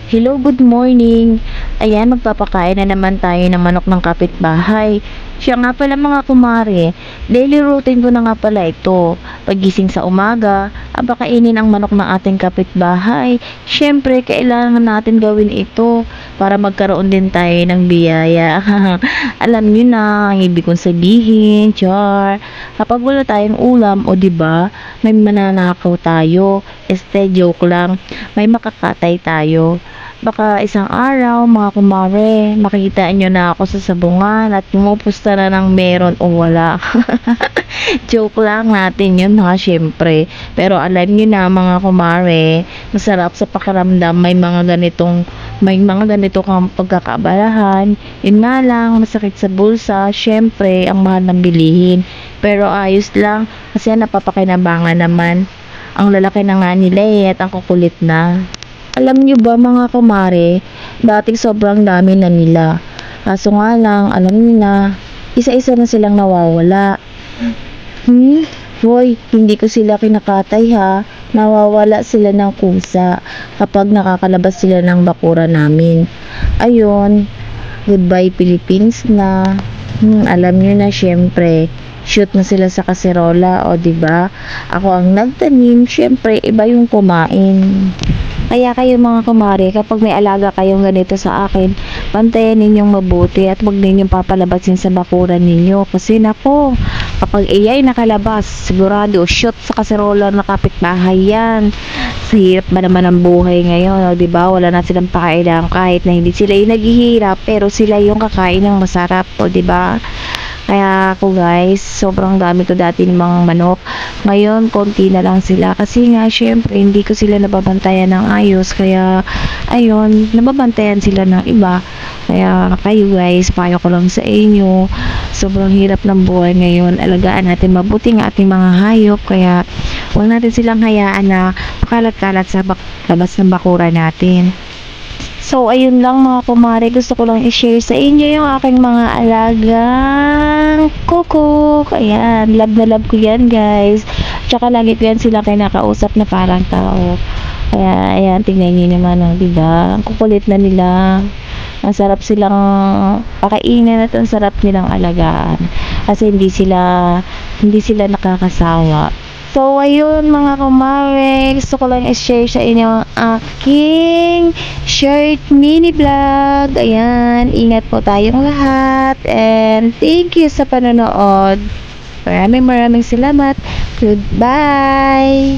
Hello, good morning. Ayan, magpapakain na naman tayo ng manok ng kapitbahay. Siya nga pala mga kumare, daily routine ko na nga pala ito. Pagising sa umaga, pakainin ang manok ng ating kapitbahay. Siyempre, kailangan natin gawin ito para magkaroon din tayo ng biyaya. Alam niyo na, ang ibig kong sabihin, char. Kapag wala tayong ulam, o 'di ba, may mananakaw tayo. Joke lang. May makakatay tayo. Baka isang araw, mga kumare, makita nyo na ako sa sabungan at pumupusta na ng meron o wala. Joke lang natin yun ha, syempre. Pero alam nyo na mga kumare, masarap sa pakiramdam may mga ganito kang pagkakaabalahan. Yun nga lang, masakit sa bulsa, syempre, ang mahal ng bilihin. Pero ayos lang, kasi napapakinabangan naman. Ang lalaki na nga nila at ang kukulit na. Alam nyo ba mga kumare, dati sobrang dami na nila. Kaso nga lang, alam nyo na, isa-isa na silang nawawala. Hoy, hindi ko sila kinakatay ha. Nawawala sila ng kusa kapag nakakalabas sila ng bakura namin. Ayun, goodbye Philippines na. Alam nyo na syempre, shoot na sila sa kaserola, o 'di ba? Ako ang nagtanim, syempre iba yung kumain. Kaya kayo mga kumare, kapag may alaga kayong ganito sa akin, bantayan ninyong mabuti at huwag ninyong papalabasin sa bakuran ninyo. Kasi nako, kapag iyay nakalabas, sigurado shoot sa kaserola na kapitbahay yan. Sa hirap ba naman ang buhay ngayon, o, diba? Wala na silang pakailangan kahit na hindi sila yung naghihirap, pero sila yung kakain ng masarap, o diba? Kaya ako guys, sobrang dami ko dati ng mga manok. Ngayon, konti na lang sila. Kasi nga, syempre, hindi ko sila nababantayan ng ayos. Kaya, ayun, nababantayan sila ng iba. Kaya kayo guys, payo ko lang sa inyo. Sobrang hirap ng buhay ngayon. Alagaan natin mabuti ng ating mga hayop. Kaya, huwag natin silang hayaan na pakalat-kalat sa labas ng bakura natin. So, ayun lang mga kumare, gusto ko lang i-share sa inyo yung aking mga alagang kukuk. Ayan, love na love ko yan guys. Tsaka lagi ko yan sila kinakausap na parang tao. Kaya, ayan, tingnan nyo naman, diba? Ang kukulit na nila. Ang sarap silang pakainin at ang sarap nilang alagaan. Kasi hindi sila nakakasawa. So, ayun mga kumare, gusto ko lang i-share sa inyo ang aking short mini vlog. Ayan, ingat po tayong lahat. And thank you sa panonood. Maraming salamat. Goodbye!